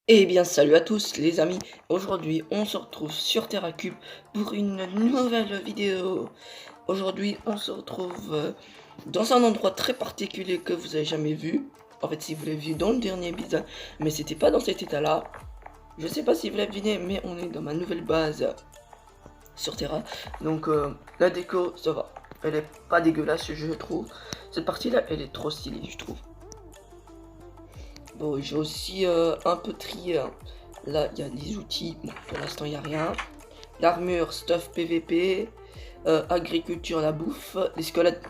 Eh bien salut à tous les amis, aujourd'hui on se retrouve sur TerraCube pour une nouvelle vidéo. Aujourd'hui on se retrouve dans un endroit très particulier que vous avez jamais vu. En fait si vous l'avez vu dans le dernier épisode, mais c'était pas dans cet état là. Je sais pas si vous l'avez deviné, mais on est dans ma nouvelle base sur Terra. Donc la déco ça va, elle est pas dégueulasse je trouve. Cette partie là elle est trop stylée je trouve. Bon, j'ai aussi un peu trié, hein. Là, il y a des outils. Bon, pour l'instant, il n'y a rien. L'armure, stuff PVP. Agriculture, la bouffe. Les squelettes.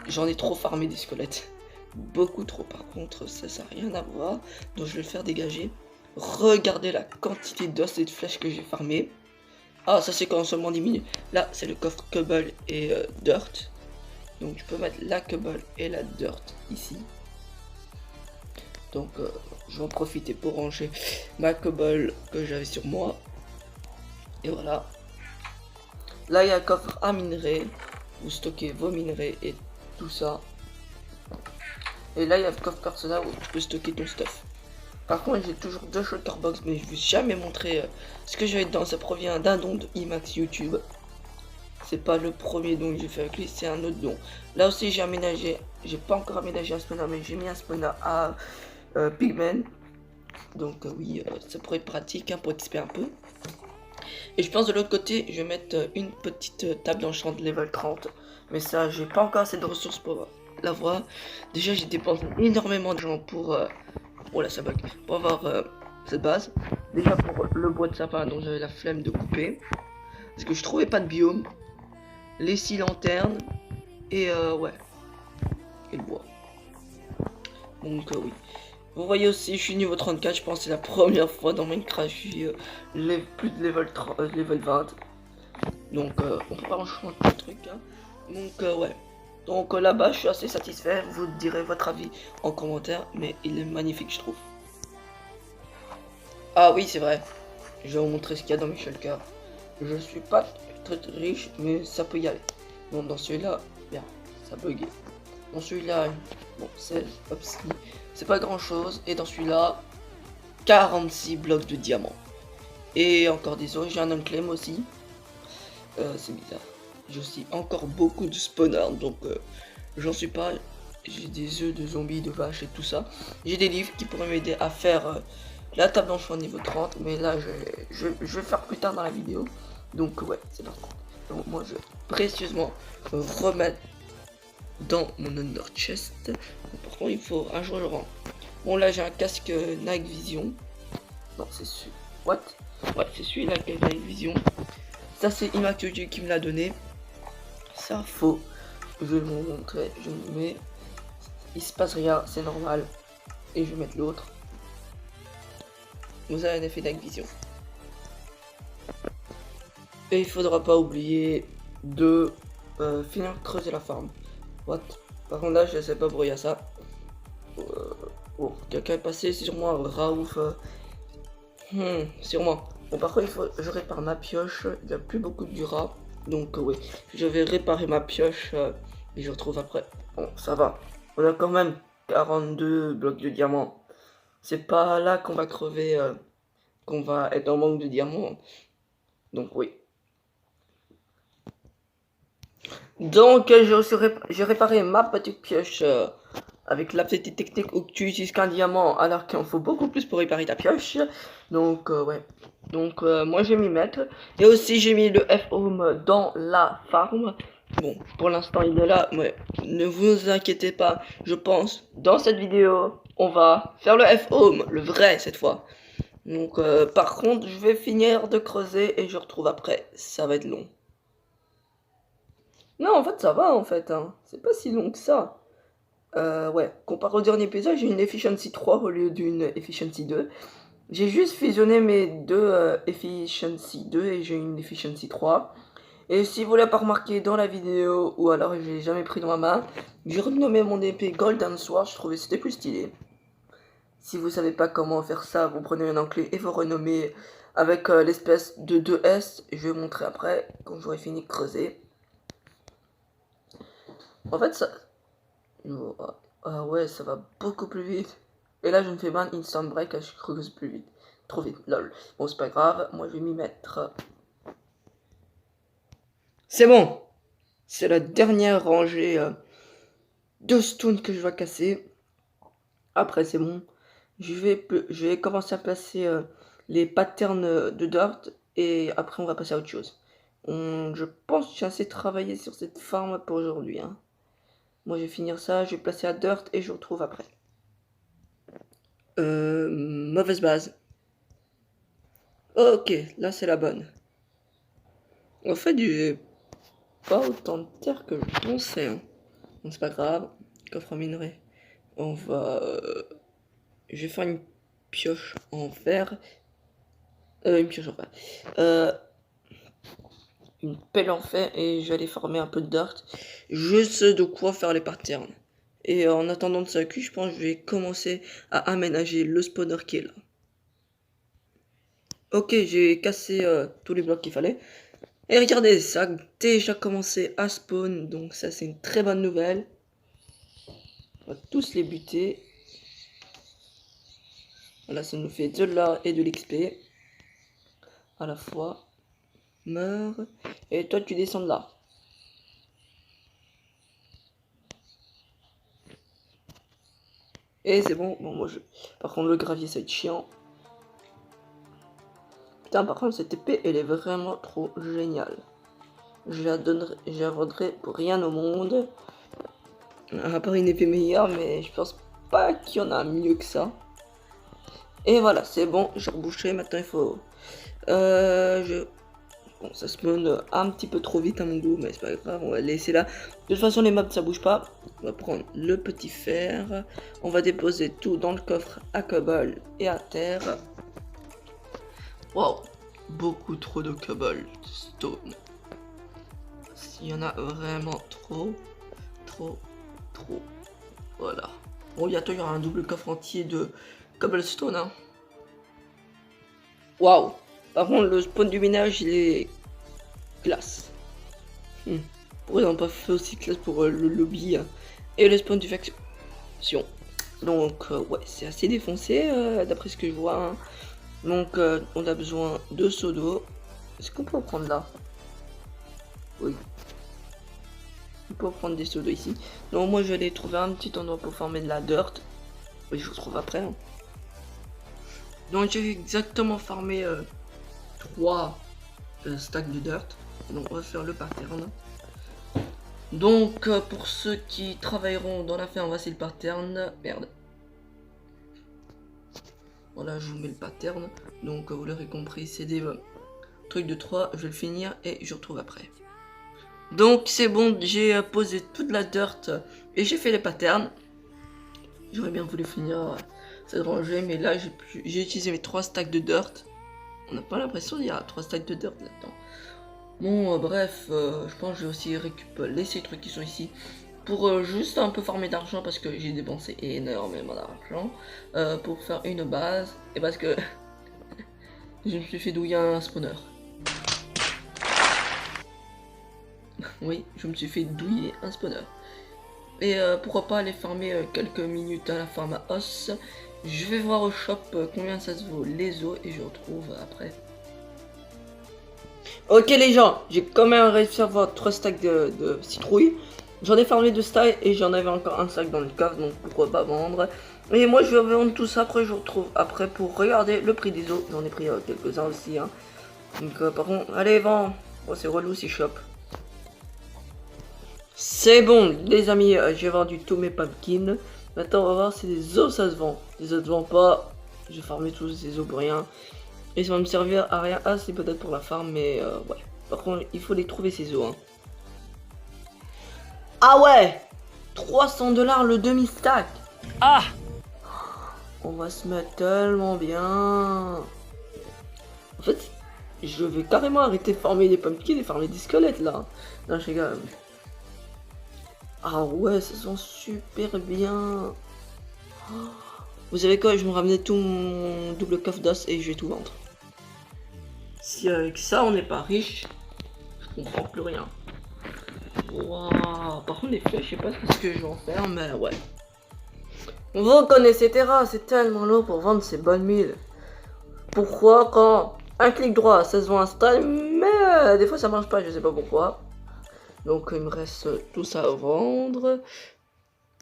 J'en ai trop farmé des squelettes. Beaucoup trop. Par contre, ça n'a rien à voir. Donc, je vais le faire dégager. Regardez la quantité d'os et de flèches que j'ai farmé. Ah, ça, c'est quand seulement diminue. Là, c'est le coffre cobble et dirt. Donc, je peux mettre la cobble et la dirt ici. Donc je vais en profiter pour ranger ma cobble que j'avais sur moi. Et voilà. Là il y a un coffre à minerais. Vous stockez vos minerais et tout ça. Et là il y a le coffre personnel où tu peux stocker ton stuff. Par contre j'ai toujours deux shulker box mais je ne vous ai jamais montré ce que j'ai dedans. Ça provient d'un don de IMAX YouTube. C'est pas le premier don que j'ai fait avec lui, c'est un autre don. Là aussi j'ai aménagé, j'ai pas encore aménagé un spawner mais j'ai mis un spawner à Pigman. Donc oui, ça pourrait être pratique hein, pour XP un peu. Et je pense de l'autre côté, je vais mettre une petite table d'enchant de level 30. Mais ça, j'ai pas encore assez de ressources pour l'avoir. Déjà, j'ai dépensé énormément d'argent pour... oh là, ça bug. Pour avoir cette base. Déjà pour le bois de sapin dont j'avais la flemme de couper. Parce que je trouvais pas de biome. Les 6 lanternes. Et ouais. Et le bois. Donc oui. Vous voyez aussi, je suis niveau 34, je pense que c'est la première fois dans Minecraft, je suis plus de level 20. Donc on peut pas en changer de truc. Hein. Donc ouais. Donc là-bas, je suis assez satisfait. Vous direz votre avis en commentaire, mais il est magnifique, je trouve. Ah oui, c'est vrai. Je vais vous montrer ce qu'il y a dans mes shulkers. Je suis pas très riche, mais ça peut y aller. Bon, dans celui-là, bien, ça bugué. Dans celui-là, bon, 16, hop, c'est pas grand chose. Et dans celui-là, 46 blocs de diamants. Et encore des os, j'ai un unclaim aussi. C'est bizarre. J'ai aussi encore beaucoup de spawners, donc j'en suis pas. J'ai des œufs de zombies, de vaches et tout ça. J'ai des livres qui pourraient m'aider à faire la table d'enchant niveau 30, mais là je vais faire plus tard dans la vidéo. Donc ouais, c'est parti. Donc moi je vais précieusement remettre dans mon under chest. Par contre il faut un jour le rang. Bon là j'ai un casque Night Vision. Non c'est celui. What? Ouais c'est celui-là qui a Night Vision. Ça c'est IMAX YouTube qui me l'a donné. Ça faux. Je vais vous montrer. Je me mets. Il se passe rien, c'est normal. Et je vais mettre l'autre. Vous avez un effet Night Vision. Et il faudra pas oublier de finir de creuser la farm. What? Par contre là je sais pas pourquoi il y a ça. Oh, quelqu'un est passé sur moi, Raouf. Sûrement. Bon par contre il faut je répare ma pioche. Il n'y a plus beaucoup de dura. Donc oui, je vais réparer ma pioche et je retrouve après. Bon, ça va. On a quand même 42 blocs de diamants. C'est pas là qu'on va crever, qu'on va être en manque de diamants. Donc oui. Donc j'ai réparé ma petite pioche avec la petite technique où tu utilises qu'un diamant alors qu'il en faut beaucoup plus pour réparer ta pioche. Donc ouais. Donc moi je vais m'y mettre. Et aussi j'ai mis le F-Home dans la farm. Bon, pour l'instant il est là, mais ne vous inquiétez pas. Je pense, dans cette vidéo, on va faire le F-Home, le vrai cette fois. Donc par contre, je vais finir de creuser et je retrouve après. Ça va être long. Non, en fait ça va en fait, hein. C'est pas si long que ça. Ouais, comparé au dernier épisode, j'ai une Efficiency 3 au lieu d'une Efficiency 2. J'ai juste fusionné mes deux Efficiency 2 et j'ai une Efficiency 3. Et si vous l'avez pas remarqué dans la vidéo, ou alors je l'ai jamais pris dans ma main, j'ai renommé mon épée Golden Sword, je trouvais que c'était plus stylé. Si vous savez pas comment faire ça, vous prenez un enclé et vous renommez avec l'espèce de 2S. Je vais vous montrer après, quand j'aurai fini de creuser. En fait, ça... Ah ouais, ça va beaucoup plus vite. Et là, je me fais ban instant break, je crois que c'est plus vite. Trop vite, lol. Bon, c'est pas grave, moi je vais m'y mettre. C'est bon. C'est la dernière rangée de stones que je vais casser. Après, c'est bon. Je vais commencer à placer les patterns de dirt. Et après, on va passer à autre chose. Je pense que j'ai assez travaillé sur cette farm pour aujourd'hui. Hein. Moi, je vais finir ça. Je vais placer à dirt et je vous retrouve après. Mauvaise base. Ok, là, c'est la bonne. En fait, j'ai pas autant de terre que je pensais. Hein. Bon, c'est pas grave. Coffre à minerai. On va... je vais faire une pioche en fer. Une pioche en fer. Une pelle en fer et je vais aller former un peu de dirt. Je sais de quoi faire les patterns. Et en attendant de ça cuit, je pense que je vais commencer à aménager le spawner qui est là. Ok, j'ai cassé tous les blocs qu'il fallait. Et regardez, ça a déjà commencé à spawn. Donc ça, c'est une très bonne nouvelle. On va tous les buter. Voilà, ça nous fait de l'or et de l'XP. À la fois. Meurs. Et toi, tu descends de là. Et c'est bon. Bon, moi, par contre, le gravier, ça va être chiant. Putain, par contre, cette épée, elle est vraiment trop géniale. Je la vendrai pour rien au monde. À part une épée meilleure, mais je pense pas qu'il y en a mieux que ça. Et voilà, c'est bon, j'ai rebouché. Maintenant, il faut... Bon, ça spawn un petit peu trop vite à mon goût, mais c'est pas grave, on va laisser là. De toute façon, les mobs, ça bouge pas. On va prendre le petit fer. On va déposer tout dans le coffre à cobble et à terre. Wow, beaucoup trop de cobble stone. Il y en a vraiment trop. Voilà. Bon, bientôt, il y aura un double coffre entier de cobblestone. Hein. Waouh. Par contre, le spawn du ménage, il est classe. Pourquoi ils n'ont pas fait aussi classe pour le lobby hein. Et le spawn du faction. Donc, ouais, c'est assez défoncé, d'après ce que je vois. Hein. Donc, on a besoin de seaux d'eau. Est-ce qu'on peut en prendre là? Oui. On peut prendre des seaux d'eau ici. Donc, moi, je vais aller trouver un petit endroit pour former de la dirt. Oui, je vous retrouve après. Hein. Donc, j'ai exactement farmé 3 stacks de dirt. Donc, on va faire le pattern. Donc, pour ceux qui travailleront dans la ferme, voici le pattern. Merde. Voilà, je vous mets le pattern. Donc, vous l'aurez compris, c'est des trucs de 3. Je vais le finir et je retrouve après. Donc, c'est bon, j'ai posé toute la dirt et j'ai fait les patterns. J'aurais bien voulu finir cette rangée, mais là, j'ai utilisé mes 3 stacks de dirt. On n'a pas l'impression qu'il y a 3 stacks de dirt là-dedans. Bon, bref, je pense que je vais aussi laisser les trucs qui sont ici pour juste un peu farmer d'argent parce que j'ai dépensé énormément d'argent pour faire une base et parce que je me suis fait douiller un spawner. Oui, je me suis fait douiller un spawner. Et pourquoi pas aller farmer quelques minutes à la farm à os. Je vais voir au shop combien ça se vaut les os et je retrouve après. Ok les gens, j'ai quand même réussi à avoir 3 stacks de citrouilles. J'en ai farmé 2 stacks et j'en avais encore un sac dans le coffre, donc pourquoi pas vendre. Et moi je vais vendre tout ça, après je vous retrouve après pour regarder le prix des os. J'en ai pris quelques-uns aussi. Hein. Donc par contre, allez vends. Oh, c'est relou ces shops. C'est bon les amis, j'ai vendu tous mes pumpkins. Maintenant on va voir si les os ça se vend. Si ça se vend pas, j'ai farmé tous ces os pour rien. Et ça va me servir à rien. Ah, c'est peut-être pour la farm, mais ouais. Par contre, il faut les trouver ces os. Hein. Ah ouais 300 $ le demi-stack. Ah on va se mettre tellement bien. En fait, je vais carrément arrêter de farmer des pumpkins et farmer des squelettes là. Non, je rigole. Ah ouais, ça sent super bien. Vous savez quoi, je me ramenais tout mon double coffre d'os et je vais tout vendre. Si avec ça on n'est pas riche, je comprends plus rien. Waouh. Par contre les flèches, je sais pas ce que je vais en faire, mais ouais. Vous connaissez Terra, c'est tellement long pour vendre ces bonnes milles. Pourquoi quand un clic droit, ça se voit installe, mais des fois ça marche pas, je sais pas pourquoi. Donc il me reste tout ça à vendre.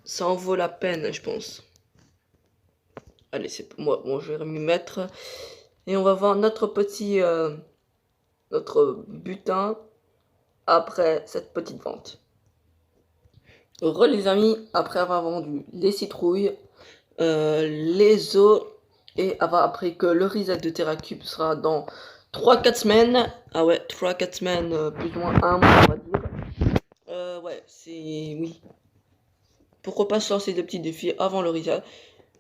Ça en vaut la peine, je pense. Allez, c'est pour moi. Bon, je vais m'y mettre. Et on va voir notre petit... notre butin après cette petite vente. Re les amis, après avoir vendu les citrouilles, les os, et avoir appris que le reset de TerraCube sera dans 3-4 semaines. Ah ouais, 3-4 semaines, plus ou moins un mois, on va dire. Ouais, c'est... oui. Pourquoi pas se lancer des petits défis avant le reset.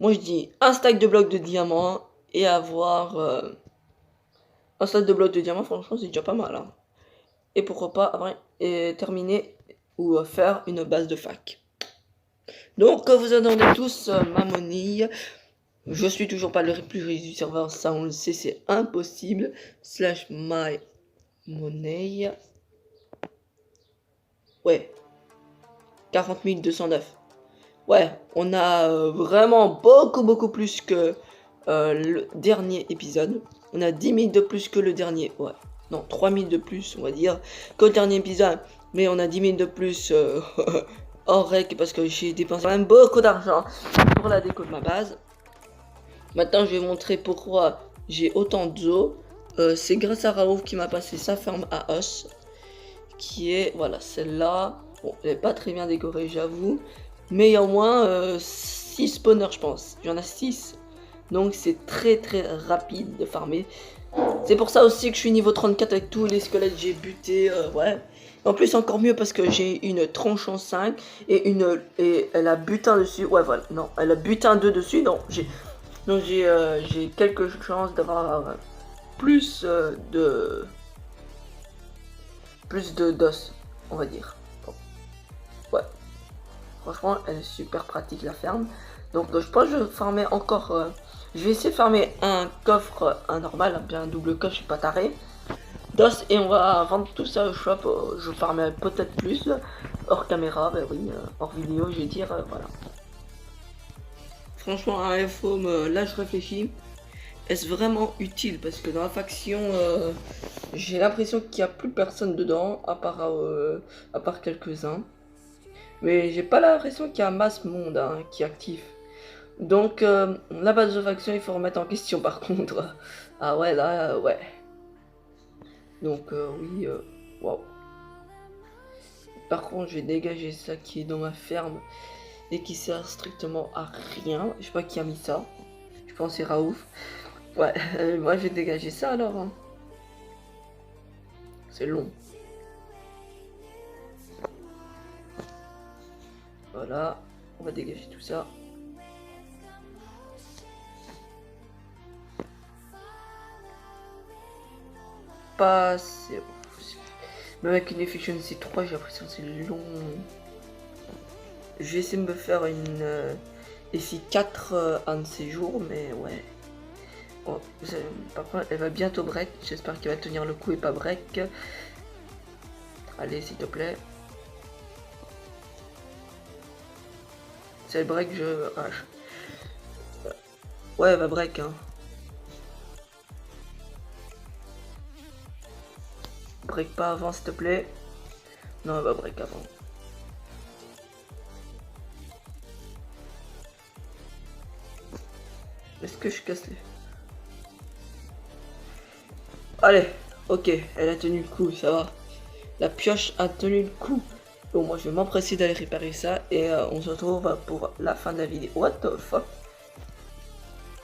Moi je dis un stack de blocs de diamants et avoir... un stack de blocs de diamants, franchement c'est déjà pas mal. Hein. Et pourquoi pas avoir terminer ou faire une base de fac. Donc vous attendez tous ma monnaie. Je suis toujours pas le plus riche du serveur, ça on le sait, c'est impossible. Slash my money. Ouais. 40 209. Ouais, on a vraiment beaucoup plus que le dernier épisode. On a 10 000 de plus que le dernier. Ouais. Non, 3 000 de plus, on va dire, que le dernier épisode. Mais on a 10 000 de plus hors rec parce que j'ai dépensé quand même beaucoup d'argent pour la déco de ma base. Maintenant, je vais montrer pourquoi j'ai autant d'os. C'est grâce à Raouf qui m'a passé sa ferme à os. Qui est, voilà, celle-là. Bon, elle n'est pas très bien décorée, j'avoue. Mais il y a au moins 6 spawners, je pense. Il y en a 6. Donc, c'est très rapide de farmer. C'est pour ça aussi que je suis niveau 34 avec tous les squelettes que j'ai butés. Ouais. En plus, encore mieux parce que j'ai une tronche en 5 et elle a butin dessus. Ouais, voilà. Non, elle a butin 2 dessus. Donc, j'ai quelques chances d'avoir plus d'os, on va dire. Bon. Ouais. Franchement, elle est super pratique la ferme. Donc je pense que je vais farmer encore. Je vais essayer de farmer un coffre, un normal, bien un double coffre, je suis pas taré. D'os et on va vendre tout ça au shop. Je farmerai peut-être plus hors caméra, ben oui, hors vidéo, je vais dire, voilà. Franchement, un F-Home, là je réfléchis. Est-ce vraiment utile? Parce que dans la faction, j'ai l'impression qu'il n'y a plus personne dedans, à part quelques-uns. Mais j'ai pas l'impression qu'il y a masse monde hein, qui est actif. Donc, la base de faction, il faut remettre en question par contre. Ah ouais, là, ouais. Donc, oui, wow. Par contre, je vais dégager ça qui est dans ma ferme et qui sert strictement à rien. Je sais pas qui a mis ça. Je pense que c'est Raouf. Ouais, moi je vais dégager ça alors. Hein. C'est long. Voilà, on va dégager tout ça. Pas c'est même avec une efficiency 3, j'ai l'impression que c'est long. Je vais essayer de me faire une EFI 4 un de ces jours, mais ouais. Bon, par contre, elle va bientôt break. J'espère qu'elle va tenir le coup et pas break. Allez, s'il te plaît. Si elle break, je rage. Ouais, elle va break, hein. Break pas avant, s'il te plaît. Non, elle va break avant. Est-ce que je casse les... Allez, ok, elle a tenu le coup, ça va. La pioche a tenu le coup. Bon, moi je vais m'empresser d'aller réparer ça et on se retrouve pour la fin de la vidéo. What the fuck?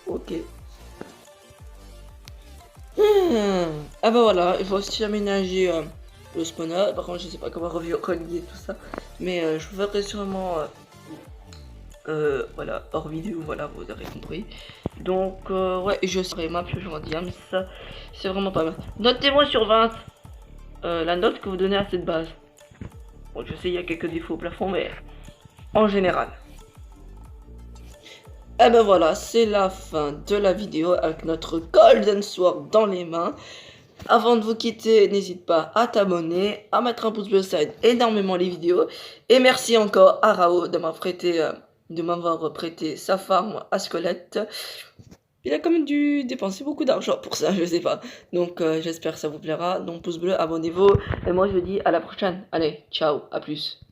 Ok. Ah bah voilà, il faut aussi aménager le spawner. Par contre, je sais pas comment relier tout ça. Mais je vous ferai sûrement... voilà, hors vidéo, voilà, vous aurez compris. Donc, ouais, je serai ma pioche en diamant, ça, c'est vraiment pas mal. Notez-moi sur 20 la note que vous donnez à cette base. Bon, je sais, il y a quelques défauts au plafond, mais en général. Et ben voilà, c'est la fin de la vidéo avec notre Golden Sword dans les mains. Avant de vous quitter, n'hésite pas à t'abonner, à mettre un pouce bleu, ça aide énormément les vidéos. Et merci encore à Rao de m'avoir prêté de m'avoir prêté sa farm à squelette. Il a quand même dû dépenser beaucoup d'argent pour ça, je sais pas. Donc j'espère que ça vous plaira. Donc pouce bleu, abonnez-vous. Et moi je vous dis à la prochaine. Allez, ciao, à plus.